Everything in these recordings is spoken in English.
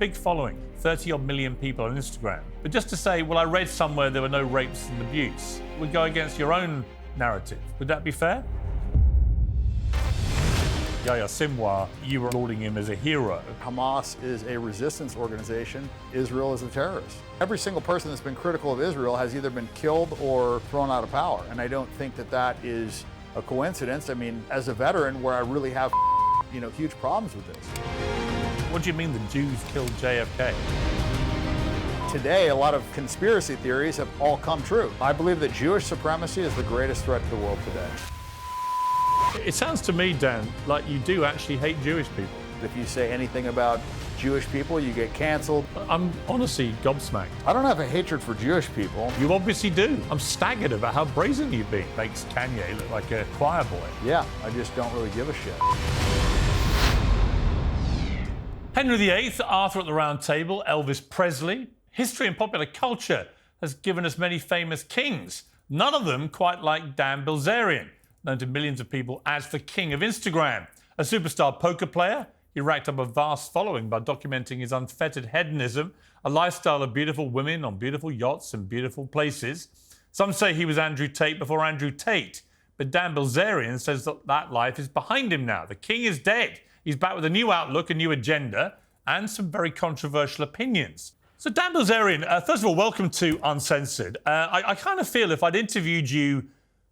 big following, 30-odd million people on Instagram. But just to say, well, I read somewhere there were no rapes and abuse, would go against your own narrative. Would that be fair? Yahya Sinwar, you were lauding him as a hero. Hamas is a resistance organization. Israel is a terrorist. Every single person that's been critical of Israel has either been killed or thrown out of power. And I don't think that that is a coincidence. I mean, as a veteran, where I really have, huge problems with this. What do you mean the Jews killed JFK? Today, a lot of conspiracy theories have all come true. I believe that Jewish supremacy is the greatest threat to the world today. It sounds to me, Dan, like you do actually hate Jewish people. If you say anything about Jewish people, you get canceled. I'm honestly gobsmacked. I don't have a hatred for Jewish people. You obviously do. I'm staggered about how brazen you've been. Makes Kanye look like a choir boy. Yeah, I just don't really give a shit. Henry VIII, Arthur at the Round Table, Elvis Presley. History and popular culture has given us many famous kings. None of them quite like Dan Bilzerian, known to millions of people as the king of Instagram. A superstar poker player, he racked up a vast following by documenting his unfettered hedonism, a lifestyle of beautiful women on beautiful yachts and beautiful places. Some say he was Andrew Tate before Andrew Tate, but Dan Bilzerian says that life is behind him now. The king is dead. He's back with a new outlook, a new agenda, and some very controversial opinions. So Dan Bilzerian, first of all, welcome to Uncensored. I kind of feel if I'd interviewed you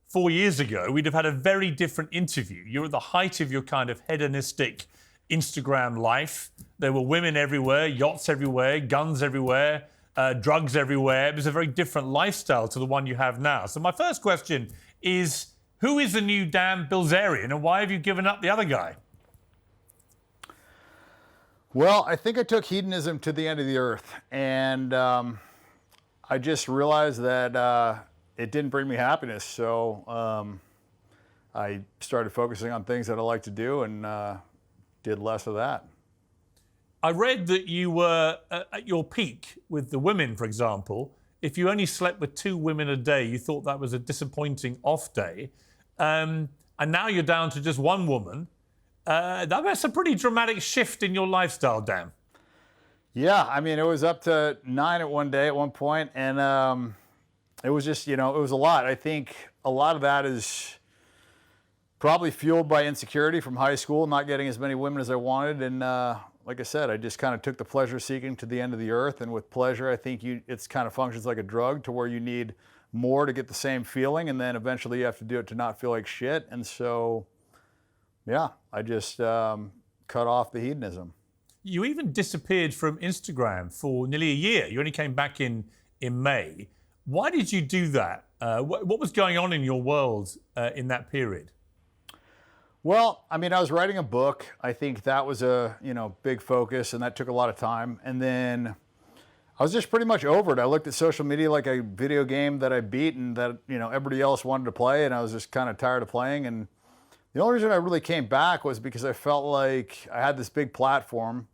4 years ago, we'd have had a very different interview. You're at the height of your kind of hedonistic Instagram life. There were women everywhere, yachts everywhere, guns everywhere, drugs everywhere. It was a very different lifestyle to the one you have now. So my first question is, who is the new Dan Bilzerian and why have you given up the other guy? Well, I think I took hedonism to the end of the earth. And I just realized that it didn't bring me happiness. So I started focusing on things that I like to do and did less of that. I read that you were at your peak with the women, for example. If you only slept with 2 women a day, you thought that was a disappointing off day. And now you're down to just 1 woman. That's a pretty dramatic shift in your lifestyle, Dan. Yeah, I mean, it was up to 9 at one day at one point, and it was just, it was a lot. I think a lot of that is probably fueled by insecurity from high school, not getting as many women as I wanted. And like I said, I just kind of took the pleasure seeking to the end of the earth. And with pleasure, I think it's kind of functions like a drug to where you need more to get the same feeling. And then eventually you have to do it to not feel like shit. And so, yeah, I just cut off the hedonism. You even disappeared from Instagram for nearly a year. You only came back in May. Why did you do that? What was going on in your world in that period? Well, I mean, I was writing a book. I think that was a big focus, and that took a lot of time. And then I was just pretty much over it. I looked at social media like a video game that I beat and that everybody else wanted to play, and I was just kind of tired of playing. And the only reason I really came back was because I felt like I had this big platform,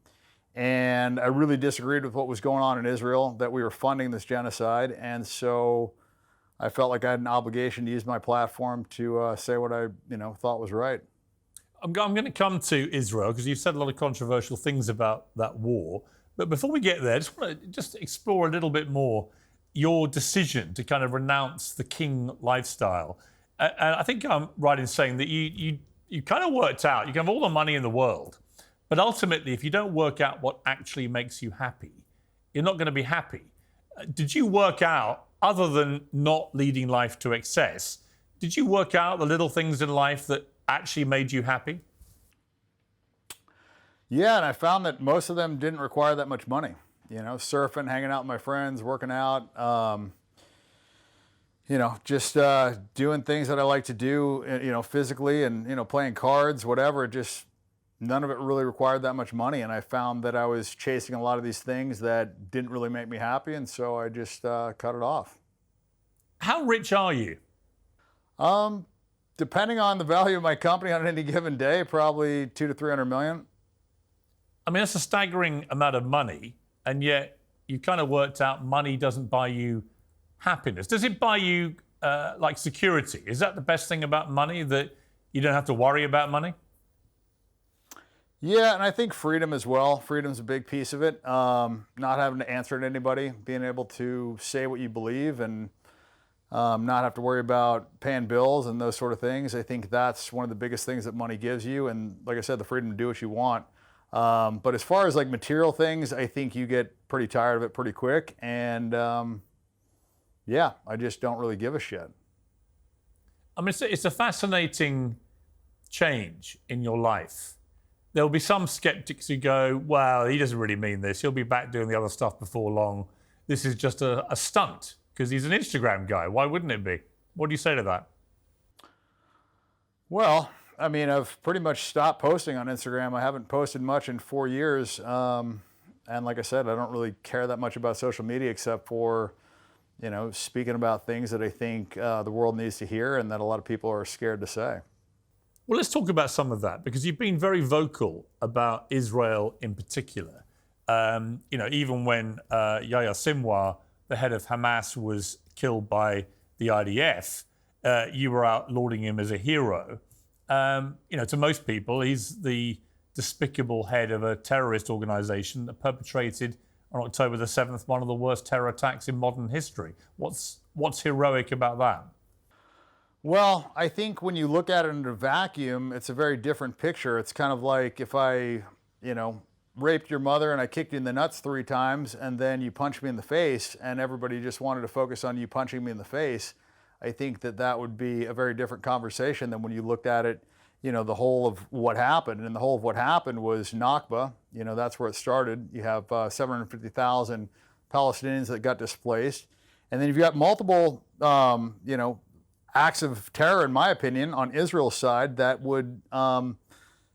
and I really disagreed with what was going on in Israel, that we were funding this genocide. And so I felt like I had an obligation to use my platform to say what I thought was right. I'm going to come to Israel because you've said a lot of controversial things about that war. But before we get there, I just want to explore a little bit more your decision to kind of renounce the king lifestyle. And I think I'm right in saying that you kind of worked out, you can have all the money in the world, but ultimately, if you don't work out what actually makes you happy, you're not going to be happy. Did you work out, other than not leading life to excess, did you work out the little things in life that actually made you happy? Yeah, and I found that most of them didn't require that much money. Surfing, hanging out with my friends, working out, just doing things that I like to do, physically and, playing cards, whatever. Just none of it really required that much money. And I found that I was chasing a lot of these things that didn't really make me happy. And so I just cut it off. How rich are you? Depending on the value of my company on any given day, probably 200 to 300 million. I mean, that's a staggering amount of money. And yet you kind of worked out money doesn't buy you happiness. Does it buy you like security? Is that the best thing about money, that you don't have to worry about money? Yeah, and I think freedom as well. Freedom's a big piece of it. Not having to answer to anybody, being able to say what you believe, and not have to worry about paying bills and those sort of things. I think that's one of the biggest things that money gives you. And like I said, the freedom to do what you want. But as far as like material things, I think you get pretty tired of it pretty quick. And yeah, I just don't really give a shit. I mean, it's a fascinating change in your life. There'll be some skeptics who go, well, he doesn't really mean this. He'll be back doing the other stuff before long. This is just a stunt because he's an Instagram guy. Why wouldn't it be? What do you say to that? Well, I mean, I've pretty much stopped posting on Instagram. I haven't posted much in 4 years. And like I said, I don't really care that much about social media except for, you know, speaking about things that I think the world needs to hear and that a lot of people are scared to say. Well, let's talk about some of that because you've been very vocal about Israel in particular. You know, even when Yahya Sinwar, the head of Hamas, was killed by the IDF, you were out lauding him as a hero. You know, to most people, he's the despicable head of a terrorist organization that perpetrated on October the 7th one of the worst terror attacks in modern history. What's heroic about that? Well, I think when you look at it in a vacuum, it's a very different picture. It's kind of like if I, you know, raped your mother and I kicked you in the nuts 3 times and then you punched me in the face and everybody just wanted to focus on you punching me in the face. I think that that would be a very different conversation than when you looked at it, you know, the whole of what happened. And the whole of what happened was Nakba. You know, that's where it started. You have 750,000 Palestinians that got displaced. And then you've got multiple, you know, acts of terror, in my opinion, on Israel's side that would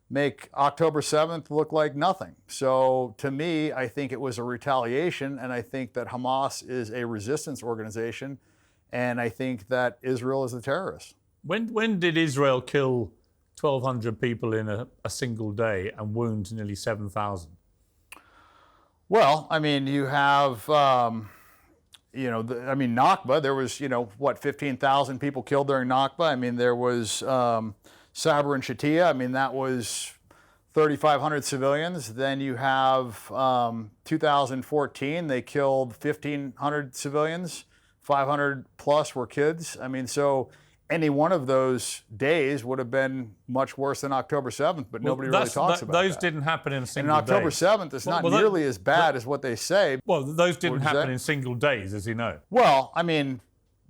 make October 7th look like nothing. So to me, I think it was a retaliation, and I think that Hamas is a resistance organization, and I think that Israel is a terrorist. When did Israel kill 1,200 people in a single day and wound nearly 7,000? Well, I mean, you have... you know, I mean, Nakba, there was, you know, what, 15,000 people killed during Nakba. I mean, there was Sabra and Shatila. I mean, that was 3,500 civilians. Then you have 2014, they killed 1,500 civilians. 500 plus were kids. I mean, so any one of those days would have been much worse than October 7th, but nobody really talks about those that. didn't happen in a single day. And October 7th is not nearly as bad as what they say. Well, those didn't happen in single days, as you know. Well, I mean,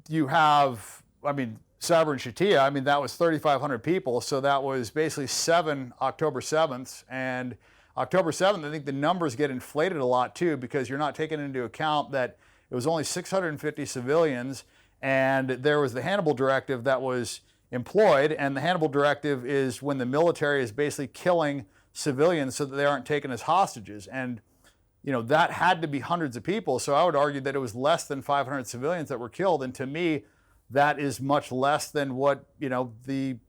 you have, I mean, Sabra and Shatila, I mean, that was 3,500 people, so that was basically 7 October 7ths. And October 7th, I think the numbers get inflated a lot too, because you're not taking into account that it was only 650 civilians, and there was the Hannibal Directive that was employed, and the Hannibal Directive is when the military is basically killing civilians so that they aren't taken as hostages. And, you know, that had to be hundreds of people, so I would argue that it was less than 500 civilians that were killed, and to me, that is much less than what, the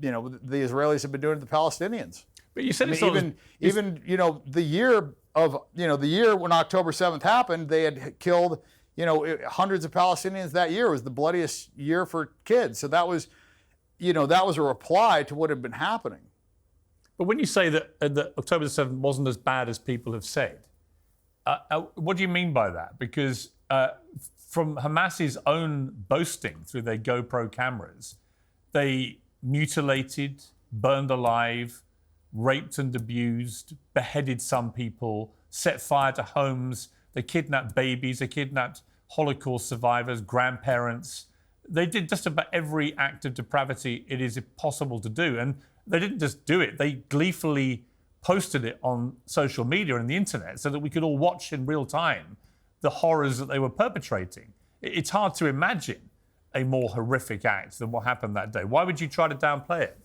Israelis have been doing to the Palestinians. But you said even the year when October 7th happened, they had killed, hundreds of Palestinians that year. It was the bloodiest year for kids. So that was a reply to what had been happening. But when you say that October 7th wasn't as bad as people have said, what do you mean by that? Because from Hamas's own boasting through their GoPro cameras, they mutilated, burned alive, raped and abused, beheaded some people, set fire to homes. They kidnapped babies, they kidnapped Holocaust survivors, grandparents. They did just about every act of depravity it is possible to do. And they didn't just do it, they gleefully posted it on social media and the internet so that we could all watch in real time the horrors that they were perpetrating. It's hard to imagine a more horrific act than what happened that day. Why would you try to downplay it?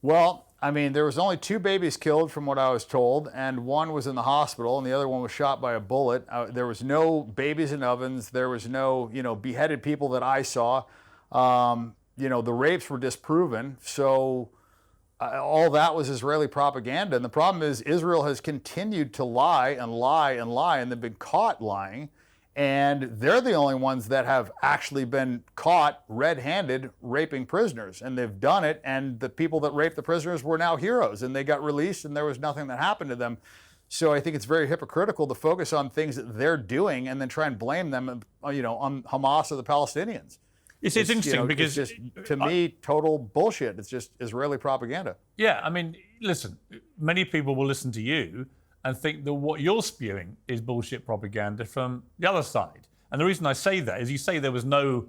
Well, I mean, there was only 2 babies killed from what I was told, and one was in the hospital, and the other one was shot by a bullet. There was no babies in ovens. There was no, beheaded people that I saw. The rapes were disproven. So all that was Israeli propaganda. And the problem is Israel has continued to lie and lie and lie, and they've been caught lying. And they're the only ones that have actually been caught red-handed raping prisoners. And they've done it, and the people that raped the prisoners were now heroes, and they got released, and there was nothing that happened to them. So I think it's very hypocritical to focus on things that they're doing and then try and blame them, on Hamas or the Palestinians. It's interesting because, it's just, to me, total bullshit. It's just Israeli propaganda. Yeah, I mean, listen, many people will listen to you and think that what you're spewing is bullshit propaganda from the other side. And the reason I say that is you say there was no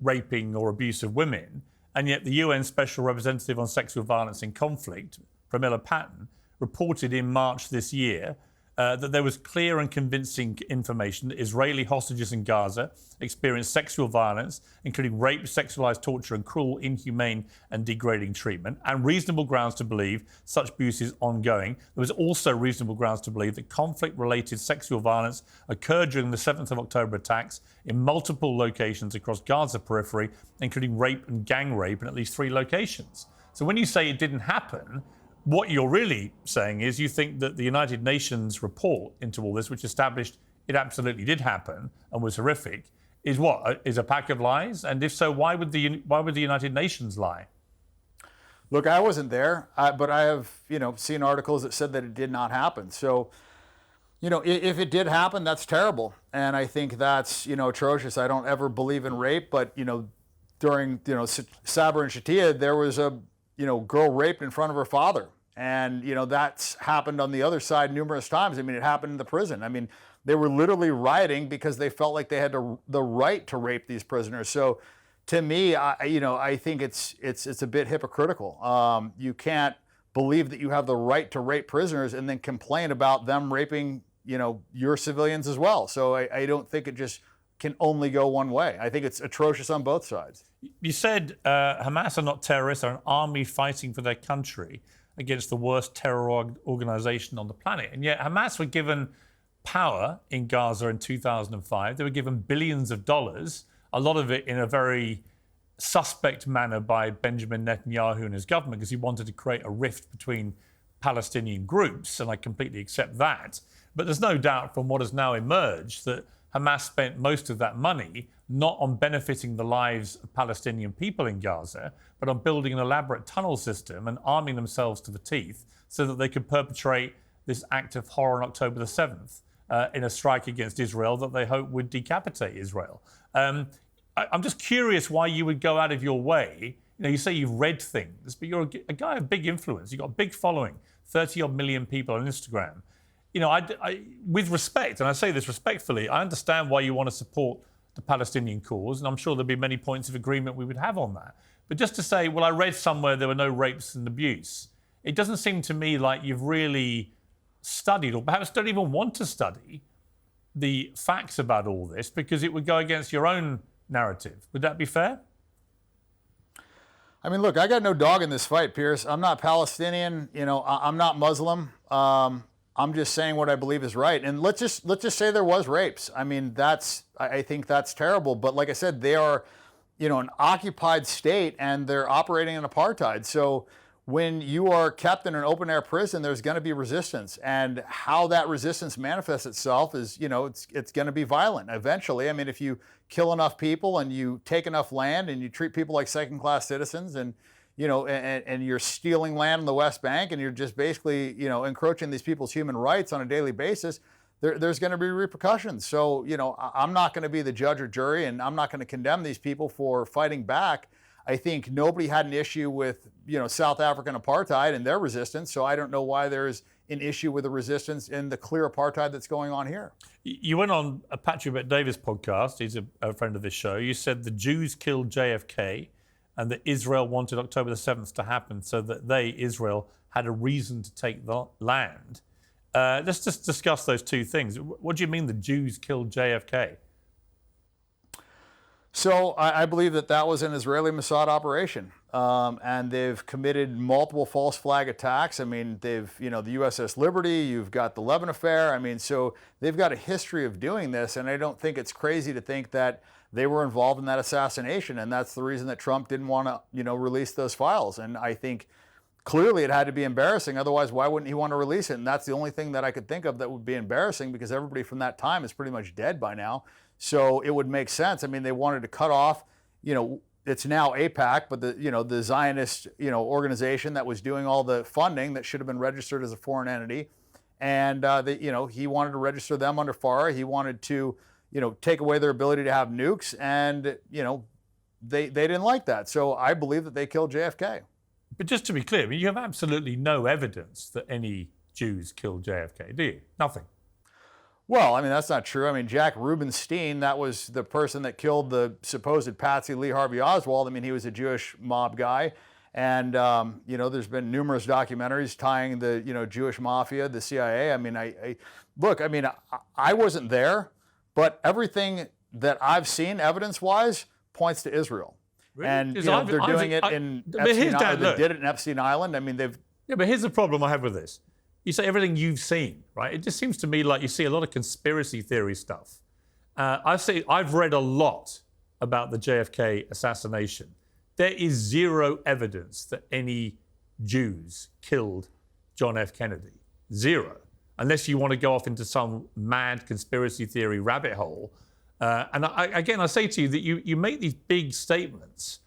raping or abuse of women, and yet the UN Special Representative on Sexual Violence in Conflict, Pramila Patten, reported in March this year that there was clear and convincing information that Israeli hostages in Gaza experienced sexual violence, including rape, sexualized torture, and cruel, inhumane, and degrading treatment, and reasonable grounds to believe such abuse is ongoing. There was also reasonable grounds to believe that conflict-related sexual violence occurred during the 7th of October attacks in multiple locations across Gaza periphery, including rape and gang rape in at least 3 locations. So when you say it didn't happen, what you're really saying is you think that the United Nations report into all this, which established it absolutely did happen and was horrific, is what? Is a pack of lies? And if so, why would the United Nations lie? Look, I wasn't there, but I have, seen articles that said that it did not happen. So, if it did happen, that's terrible. And I think that's, atrocious. I don't ever believe in rape, but, during, Sabra and Shatila, there was a, girl raped in front of her father. And, that's happened on the other side numerous times. I mean, it happened in the prison. I mean, they were literally rioting because they felt like they had the right to rape these prisoners. So to me, I think it's a bit hypocritical. You can't believe that you have the right to rape prisoners and then complain about them raping, your civilians as well. So I don't think it just can only go one way. I think it's atrocious on both sides. You said Hamas are not terrorists, they're an army fighting for their country against the worst terror organization on the planet. And yet Hamas were given power in Gaza in 2005. They were given billions of dollars, a lot of it in a very suspect manner by Benjamin Netanyahu and his government, because he wanted to create a rift between Palestinian groups, and I completely accept that. But there's no doubt from what has now emerged that Hamas spent most of that money not on benefiting the lives of Palestinian people in Gaza, but on building an elaborate tunnel system and arming themselves to the teeth so that they could perpetrate this act of horror on October the 7th in a strike against Israel that they hope would decapitate Israel. I'm just curious why you would go out of your way. You say you've read things, but you're a guy of big influence. You've got a big following, 30-odd million people on Instagram. With respect, and I say this respectfully, I understand why you want to support the Palestinian cause, and I'm sure there'll be many points of agreement we would have on that. But just to say, well, I read somewhere there were no rapes and abuse, it doesn't seem to me like you've really studied, or perhaps don't even want to study, the facts about all this, because it would go against your own narrative. Would that be fair? I mean, look, I got no dog in this fight, Piers. I'm not Palestinian. I'm not Muslim. I'm just saying what I believe is right. And let's just say there was rapes. I mean, I think that's terrible. But like I said, they are, an occupied state, and they're operating in apartheid. So when you are kept in an open air prison, there's going to be resistance. And how that resistance manifests itself is, it's going to be violent eventually. I mean, if you kill enough people and you take enough land and you treat people like second-class citizens, and and you're stealing land in the West Bank, and you're just basically, encroaching these people's human rights on a daily basis, there's going to be repercussions. So, I'm not going to be the judge or jury, and I'm not going to condemn these people for fighting back. I think nobody had an issue with, South African apartheid and their resistance. So I don't know why there's an issue with the resistance in the clear apartheid that's going on here. You went on a Patrick Bet-Davis podcast. He's a friend of this show. You said the Jews killed JFK, and that Israel wanted October the 7th to happen so that Israel, had a reason to take the land. Let's just discuss those two things. What do you mean the Jews killed JFK? So I believe that was an Israeli Mossad operation, and they've committed multiple false flag attacks. I mean, they've, the USS Liberty, you've got the Levin affair. I mean, so they've got a history of doing this, and I don't think it's crazy to think that they were involved in that assassination, and that's the reason that Trump didn't want to, release those files. And I think clearly it had to be embarrassing. Otherwise, why wouldn't he want to release it? And that's the only thing that I could think of that would be embarrassing, because everybody from that time is pretty much dead by now. So it would make sense. I mean, they wanted to cut off, it's now AIPAC, but the Zionist, organization that was doing all the funding that should have been registered as a foreign entity. And, he wanted to register them under FARA. He wanted to, take away their ability to have nukes. And, they didn't like that. So I believe that they killed JFK. But just to be clear, I mean, you have absolutely no evidence that any Jews killed JFK, do you? Nothing. Well, I mean, that's not true. I mean, Jack Rubenstein, that was the person that killed the supposed Patsy Lee Harvey Oswald. I mean, he was a Jewish mob guy. And, there's been numerous documentaries tying the, Jewish mafia, the CIA. I mean, I wasn't there, but everything that I've seen evidence-wise points to Israel. Really? And they're doing it in Epstein Island. They did it in Epstein Island. I mean, Yeah, but here's the problem I have with this. You say everything you've seen, right? It just seems to me like you see a lot of conspiracy theory stuff. I've read a lot about the JFK assassination. There is zero evidence that any Jews killed John F. Kennedy. Zero. Unless you want to go off into some mad conspiracy theory rabbit hole. And I say to you that you make these big statements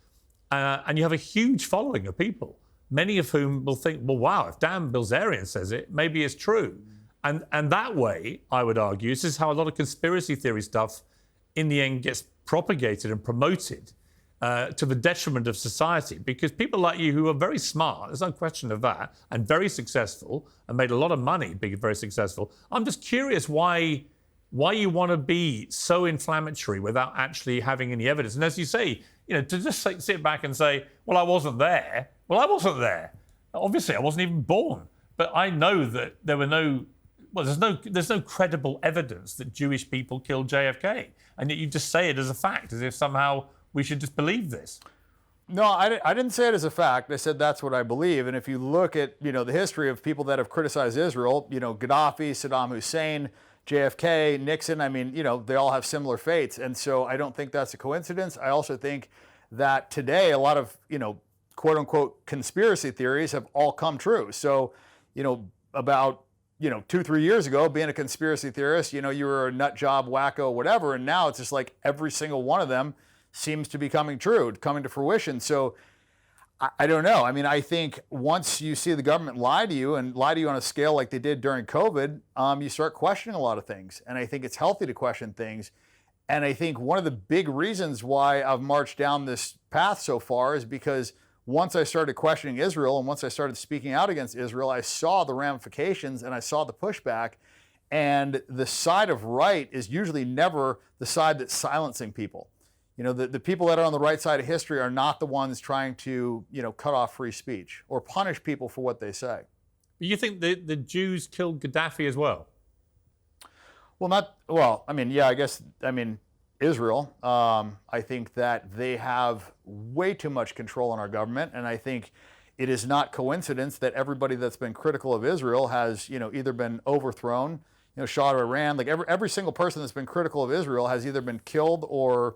and you have a huge following of people, many of whom will think, well, wow, if Dan Bilzerian says it, maybe it's true. And that way, I would argue, this is how a lot of conspiracy theory stuff in the end gets propagated and promoted to the detriment of society. Because people like you who are very smart, there's no question of that, and very successful and made a lot of money being very successful. I'm just curious why you want to be so inflammatory without actually having any evidence. And as you say, to just sit back and say, well, I wasn't there. Well, I wasn't there. Obviously, I wasn't even born. But I know that there's no credible evidence that Jewish people killed JFK. And yet you just say it as a fact, as if somehow we should just believe this. No, I didn't say it as a fact. I said that's what I believe. And if you look at, the history of people that have criticized Israel, Gaddafi, Saddam Hussein, JFK, Nixon, I mean, they all have similar fates. And so I don't think that's a coincidence. I also think that today a lot of, quote unquote conspiracy theories have all come true. So, about, 2-3 years ago, being a conspiracy theorist, you were a nut job, wacko, whatever. And now it's just like every single one of them seems to be coming true, coming to fruition. So I don't know. I mean, I think once you see the government lie to you and lie to you on a scale like they did during COVID, you start questioning a lot of things. And I think it's healthy to question things. And I think one of the big reasons why I've marched down this path so far is because once I started questioning Israel and once I started speaking out against Israel, I saw the ramifications and I saw the pushback. And the side of right is usually never the side that's silencing people. The people that are on the right side of history are not the ones trying to, cut off free speech or punish people for what they say. You think the Jews killed Gaddafi as well? Israel. I think that they have way too much control on our government. And I think it is not coincidence that everybody that's been critical of Israel has, either been overthrown, Shah of Iran, like every single person that's been critical of Israel has either been killed or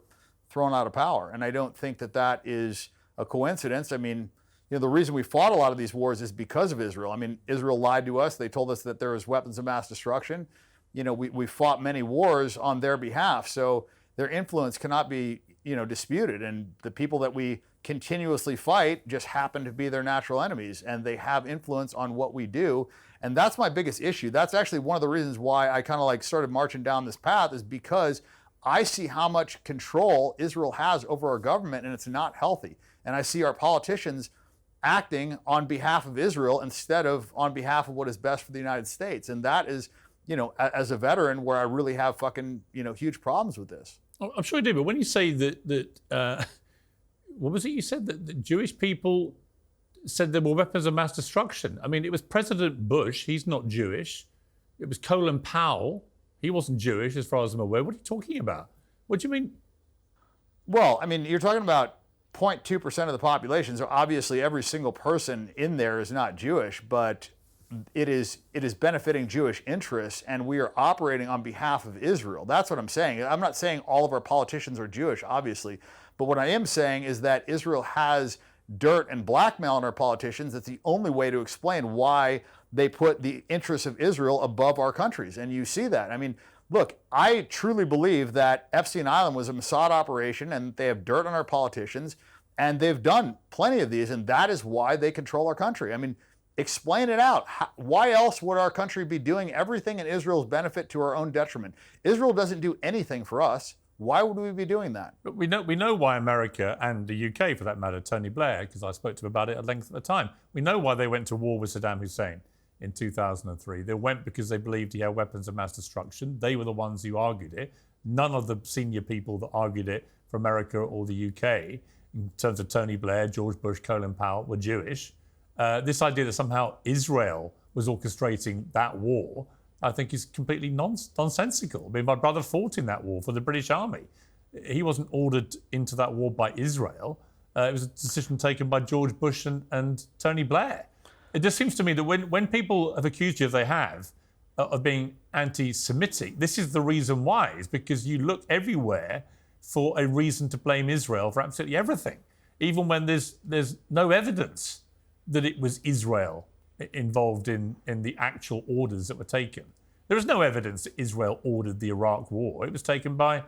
thrown out of power. And I don't think that that is a coincidence. I mean, the reason we fought a lot of these wars is because of Israel. I mean, Israel lied to us. They told us that there was weapons of mass destruction. We fought many wars on their behalf. So their influence cannot be, disputed. And the people that we continuously fight just happen to be their natural enemies. And they have influence on what we do. And that's my biggest issue. That's actually one of the reasons why I kind of started marching down this path, is because I see how much control Israel has over our government, and it's not healthy. And I see our politicians acting on behalf of Israel instead of on behalf of what is best for the United States. And that is, as a veteran, where I really have fucking, huge problems with this. I'm sure you do, but when you say that what was it you said? That the Jewish people said there were weapons of mass destruction. I mean, it was President Bush. He's not Jewish. It was Colin Powell. He wasn't Jewish, as far as I'm aware. What are you talking about? What do you mean? Well, I mean, you're talking about 0.2% of the population. So obviously every single person in there is not Jewish, but it is benefiting Jewish interests, and we are operating on behalf of Israel. That's what I'm saying. I'm not saying all of our politicians are Jewish, obviously, but what I am saying is that Israel has dirt and blackmail on our politicians, it's the only way to explain why they put the interests of Israel above our countries. And you see that. I mean, look, I truly believe that Epstein Island was a Mossad operation and they have dirt on our politicians, and they've done plenty of these, and that is why they control our country. I mean, explain it out. Why else would our country be doing everything in Israel's benefit to our own detriment? Israel doesn't do anything for us. Why would we be doing that? But we know why America, and the UK for that matter, Tony Blair, because I spoke to him about it at length at the time, we know why they went to war with Saddam Hussein in 2003. They went because they believed he had weapons of mass destruction. They were the ones who argued it. None of the senior people that argued it for America or the UK, in terms of Tony Blair, George Bush, Colin Powell, were Jewish. This idea that somehow Israel was orchestrating that war, I think, is completely nonsensical. I mean, my brother fought in that war for the British Army. He wasn't ordered into that war by Israel. It was a decision taken by George Bush and Tony Blair. It just seems to me that when people have accused you, if they have, of being anti-Semitic, this is the reason why. It's because you look everywhere for a reason to blame Israel for absolutely everything, even when there's no evidence that it was Israel involved in the actual orders that were taken. There is no evidence that Israel ordered the Iraq war. It was taken by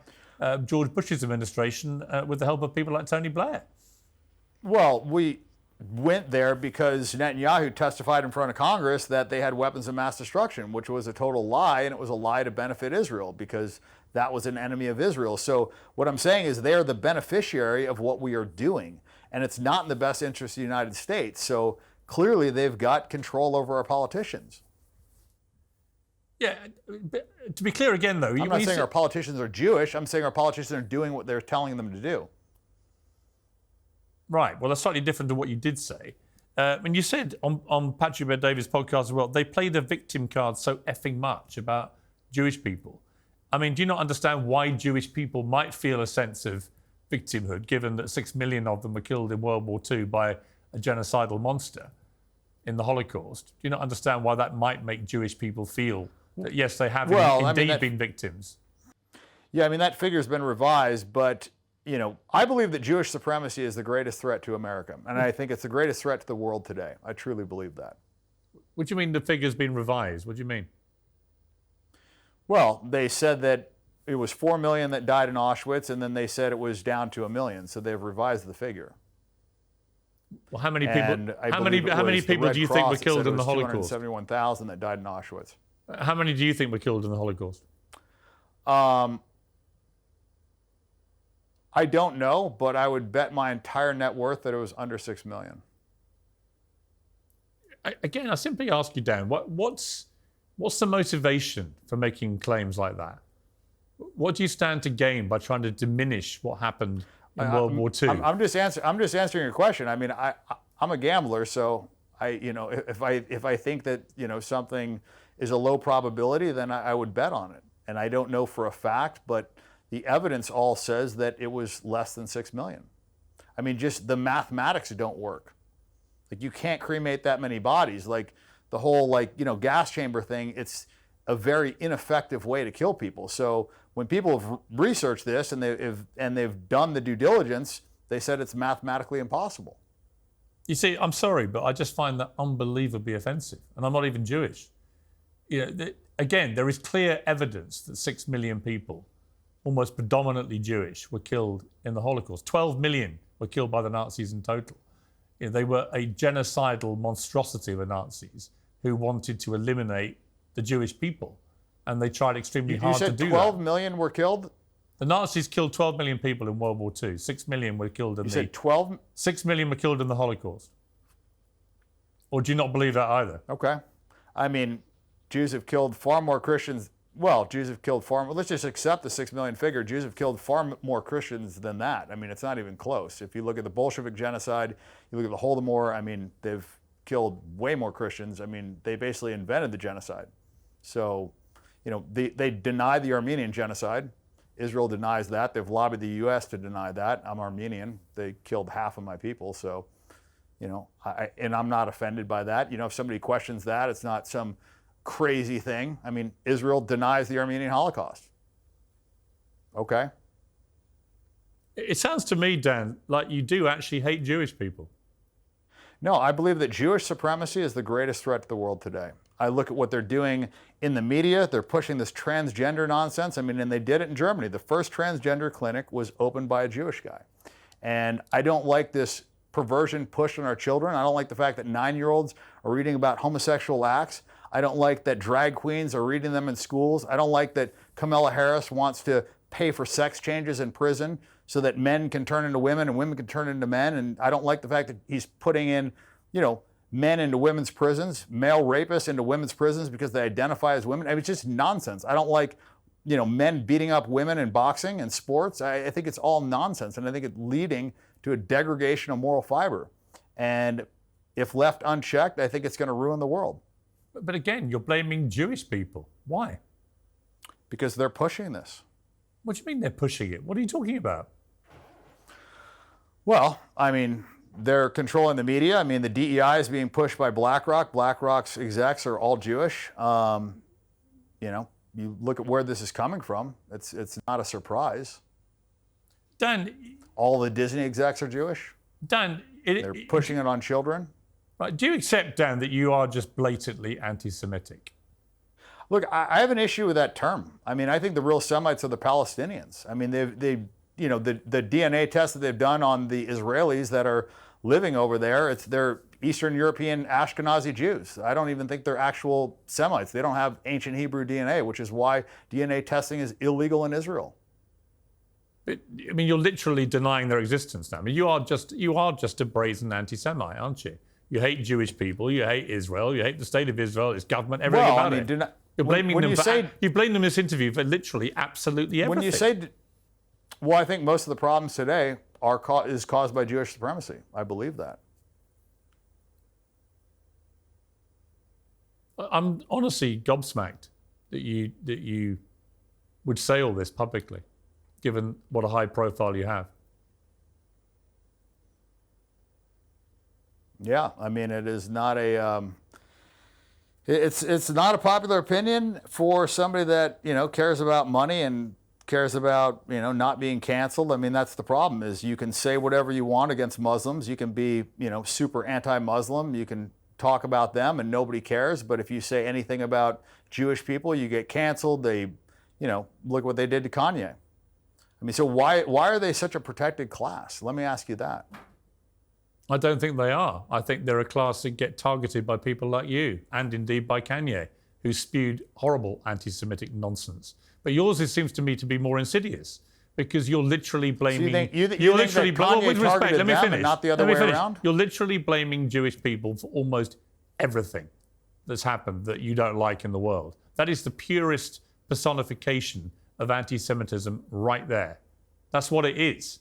George Bush's administration with the help of people like Tony Blair. Well, we went there because Netanyahu testified in front of Congress that they had weapons of mass destruction, which was a total lie, and it was a lie to benefit Israel because that was an enemy of Israel. So what I'm saying is they're the beneficiary of what we are doing, and it's not in the best interest of the United States. So clearly they've got control over our politicians. Yeah, to be clear again, though, I'm not saying our politicians are Jewish. I'm saying our politicians are doing what they're telling them to do. Right. Well, that's slightly different to what you did say. And you said on Patrick Bet-David's podcast as well, they play the victim card so effing much about Jewish people. I mean, do you not understand why Jewish people might feel a sense of victimhood, given that 6 million of them were killed in World War II by a genocidal monster in the Holocaust? Do you not understand why that might make Jewish people feel that, yes, they have indeed been victims? Yeah, I mean, that figure's been revised, but you know, I believe that Jewish supremacy is the greatest threat to America, and I think it's the greatest threat to the world today. I truly believe that. What do you mean the figure's been revised? What do you mean? Well, they said that it was 4 million that died in Auschwitz, and then they said it was down to 1 million, so they've revised the figure. Well, how many people? How many people do you think were killed in the Holocaust? 271,000 that died in Auschwitz. How many do you think were killed in the Holocaust? I don't know, but I would bet my entire net worth that it was under 6 million. Again, I simply ask you, Dan, what's the motivation for making claims like that? What do you stand to gain by trying to diminish what happened in World War II? I'm just answering your question. I mean, I'm a gambler, so if I think that something is a low probability, then I would bet on it. And I don't know for a fact, but the evidence all says that it was less than 6 million. I mean, just the mathematics don't work. Like, you can't cremate that many bodies. Like, the whole gas chamber thing, it's a very ineffective way to kill people. So when people have researched this and they've done the due diligence, they said it's mathematically impossible. You see, I'm sorry, but I just find that unbelievably offensive, and I'm not even Jewish. Again, there is clear evidence that 6 million people, almost predominantly Jewish, were killed in the Holocaust. 12 million were killed by the Nazis in total. They were a genocidal monstrosity of the Nazis who wanted to eliminate the Jewish people, and they tried extremely hard to do that. You said 12 million were killed? The Nazis killed 12 million people in World War II. 6 million were killed in You said 12? 6 million were killed in the Holocaust. Or do you not believe that either? Okay. I mean, Jews have killed far more Christians. Well, Jews have killed far more. Let's just accept the 6 million figure. Jews have killed far more Christians than that. I mean, it's not even close. If you look at the Bolshevik genocide, you look at the Holodomor, I mean, they've killed way more Christians. I mean, they basically invented the genocide. So, they deny the Armenian genocide. Israel denies that. They've lobbied the U.S. to deny that. I'm Armenian. They killed half of my people. So, and I'm not offended by that. If somebody questions that, it's not some crazy thing. I mean, Israel denies the Armenian Holocaust. Okay. It sounds to me, Dan, like you do actually hate Jewish people. No, I believe that Jewish supremacy is the greatest threat to the world today. I look at what they're doing in the media. They're pushing this transgender nonsense. I mean, and they did it in Germany. The first transgender clinic was opened by a Jewish guy. And I don't like this perversion pushed on our children. I don't like the fact that 9-year-olds are reading about homosexual acts. I don't like that drag queens are reading them in schools. I don't like that Kamala Harris wants to pay for sex changes in prison so that men can turn into women and women can turn into men. And I don't like the fact that he's putting in, men into women's prisons, male rapists into women's prisons because they identify as women. I mean, it's just nonsense. I don't like, men beating up women in boxing and sports. I think it's all nonsense. And I think it's leading to a degradation of moral fiber. And if left unchecked, I think it's going to ruin the world. But again, you're blaming Jewish people. Why? Because they're pushing this. What do you mean they're pushing it? What are you talking about? Well, I mean, they're controlling the media. I mean, the DEI is being pushed by BlackRock. BlackRock's execs are all Jewish. You look at where this is coming from. It's not a surprise. Dan, all the Disney execs are Jewish. Dan, they're pushing it on children. Right? Do you accept, Dan, that you are just blatantly anti-Semitic? Look, I have an issue with that term. I mean, I think the real Semites are the Palestinians. I mean, the DNA test that they've done on the Israelis that are living over there, they're Eastern European Ashkenazi Jews. I don't even think they're actual Semites. They don't have ancient Hebrew DNA, which is why DNA testing is illegal in Israel. But, I mean, you're literally denying their existence now. I mean, you are just a brazen anti-Semite, aren't you? You hate Jewish people. You hate Israel. You hate the state of Israel, its government, everything about it. You're blaming them you blame them in this interview for literally absolutely everything. When you say, well, I think most of the problems today is caused by Jewish supremacy. I believe that. I'm honestly gobsmacked that you would say all this publicly, given what a high profile you have. Yeah, I mean, it is not a. It's not a popular opinion for somebody that cares about money and cares about not being canceled. I mean, that's the problem. Is you can say whatever you want against Muslims. You can be super anti-Muslim. You can talk about them and nobody cares. But if you say anything about Jewish people, you get canceled. They, look what they did to Kanye. I mean, so why are they such a protected class? Let me ask you that. I don't think they are. I think they're a class that get targeted by people like you, and indeed by Kanye, who spewed horrible anti-Semitic nonsense. But yours, it seems to me, to be more insidious, because you're literally blaming. So you think that Kanye targeted them and not the other way around? You're literally blaming Jewish people for almost everything that's happened that you don't like in the world. That is the purest personification of anti-Semitism right there. That's what it is.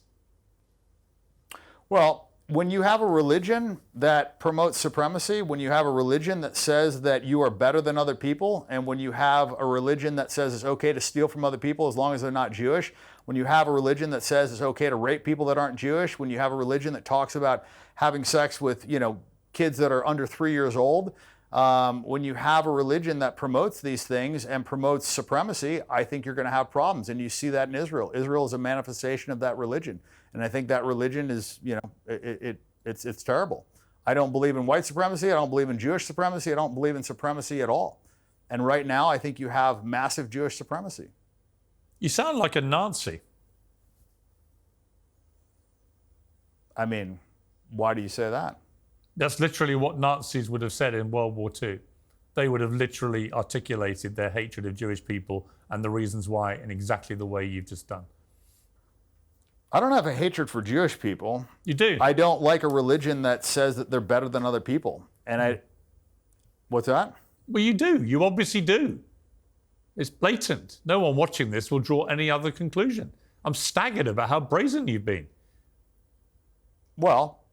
Well, when you have a religion that promotes supremacy, when you have a religion that says that you are better than other people, and when you have a religion that says it's okay to steal from other people as long as they're not Jewish, when you have a religion that says it's okay to rape people that aren't Jewish, when you have a religion that talks about having sex with, kids that are under 3 years old, when you have a religion that promotes these things and promotes supremacy, I think you're going to have problems. And you see that in Israel. Israel is a manifestation of that religion. And I think that religion is, it's terrible. I don't believe in white supremacy. I don't believe in Jewish supremacy. I don't believe in supremacy at all. And right now, I think you have massive Jewish supremacy. You sound like a Nazi. I mean, why do you say that? That's literally what Nazis would have said in World War II. They would have literally articulated their hatred of Jewish people and the reasons why in exactly the way you've just done. I don't have a hatred for Jewish people. You do? I don't like a religion that says that they're better than other people. And what's that? Well, you do. You obviously do. It's blatant. No one watching this will draw any other conclusion. I'm staggered about how brazen you've been. Well,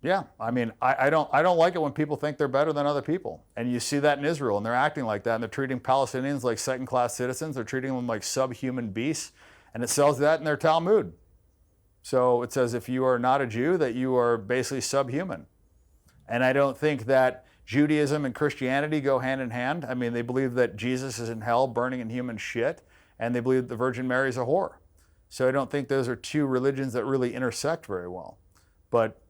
yeah. I mean, I don't like it when people think they're better than other people. And you see that in Israel, and they're acting like that, and they're treating Palestinians like second-class citizens. They're treating them like subhuman beasts. And it sells that in their Talmud. So it says if you are not a Jew, that you are basically subhuman. And I don't think that Judaism and Christianity go hand in hand. I mean, they believe that Jesus is in hell burning in human shit, and they believe that the Virgin Mary is a whore. So I don't think those are two religions that really intersect very well. But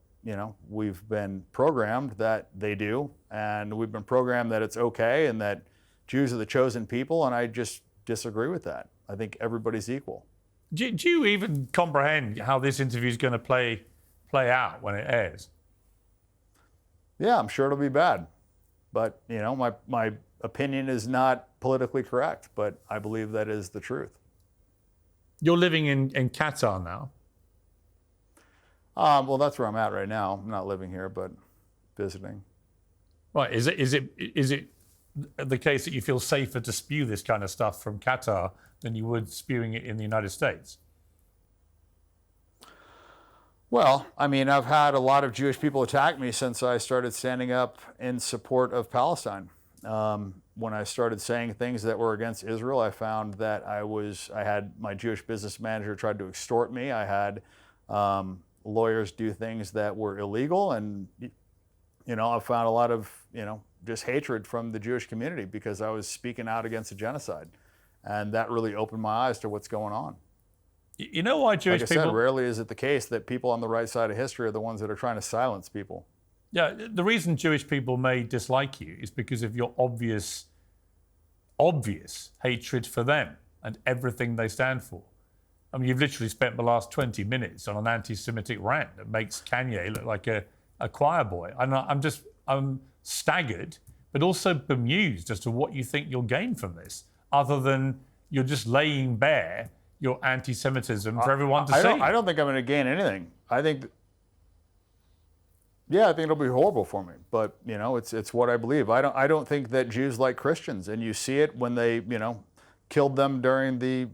we've been programmed that they do, and we've been programmed that it's okay and that Jews are the chosen people, and I just disagree with that. I think everybody's equal. Do you even comprehend how this interview is going to play out when it airs? Yeah, I'm sure it'll be bad. But, my opinion is not politically correct, but I believe that is the truth. You're living in Qatar now. Well, that's where I'm at right now. I'm not living here, but visiting. Right. Is it the case that you feel safer to spew this kind of stuff from Qatar than you would spewing it in the United States? Well, I've had a lot of Jewish people attack me since I started standing up in support of Palestine. When I started saying things that were against Israel, I found that I had my Jewish business manager tried to extort me. I had lawyers do things that were illegal, and I found a lot of just hatred from the Jewish community because I was speaking out against a genocide, and that really opened my eyes to what's going on. You know why Jewish people? Like I said, rarely is it the case that people on the right side of history are the ones that are trying to silence people. Yeah, the reason Jewish people may dislike you is because of your obvious hatred for them and everything they stand for. You've literally spent the last 20 minutes on an anti-Semitic rant that makes Kanye look like a choir boy. I'm staggered, but also bemused as to what you think you'll gain from this, other than you're just laying bare your anti-Semitism for everyone to see. I don't think I'm going to gain anything. I think it'll be horrible for me, but it's what I believe. I don't think that Jews like Christians, and you see it when they killed them during the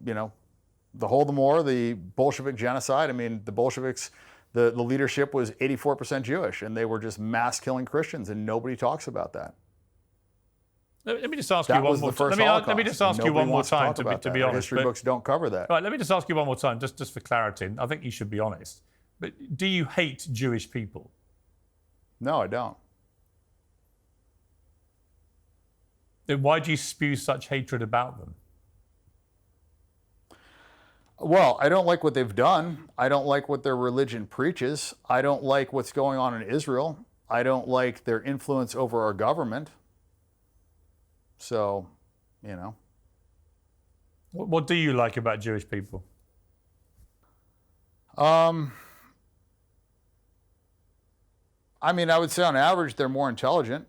Holodomor, the Bolshevik genocide. The Bolsheviks, the leadership was 84% Jewish, and they were just mass killing Christians, and nobody talks about that. Let me just ask you one more time. Let me just ask you one more time to be honest. History books don't cover that. Right, let me just ask you one more time, just for clarity. I think you should be honest. But do you hate Jewish people? No, I don't. Then why do you spew such hatred about them? Well, I don't like what they've done. I don't like what their religion preaches. I don't like what's going on in Israel. I don't like their influence over our government. So, What do you like about Jewish people? I would say on average they're more intelligent.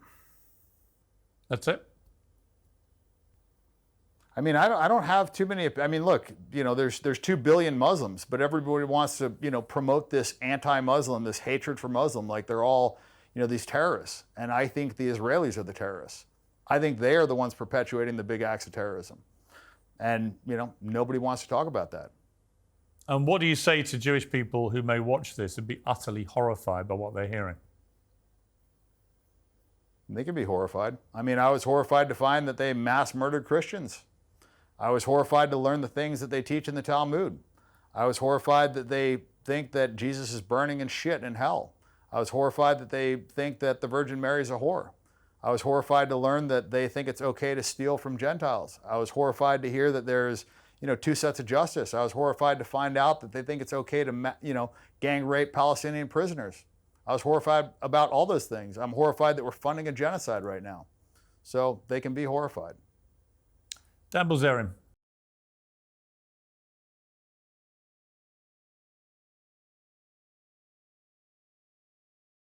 That's it? I don't have too many. Look, there's 2 billion Muslims, but everybody wants to, promote this anti-Muslim, this hatred for Muslim, like they're all, these terrorists. And I think the Israelis are the terrorists. I think they are the ones perpetuating the big acts of terrorism. And, nobody wants to talk about that. And what do you say to Jewish people who may watch this and be utterly horrified by what they're hearing? They can be horrified. I was horrified to find that they mass murdered Christians. I was horrified to learn the things that they teach in the Talmud. I was horrified that they think that Jesus is burning in shit in hell. I was horrified that they think that the Virgin Mary is a whore. I was horrified to learn that they think it's okay to steal from Gentiles. I was horrified to hear that there's, 2 sets of justice. I was horrified to find out that they think it's okay to, gang rape Palestinian prisoners. I was horrified about all those things. I'm horrified that we're funding a genocide right now. So they can be horrified. Dan Bilzerian,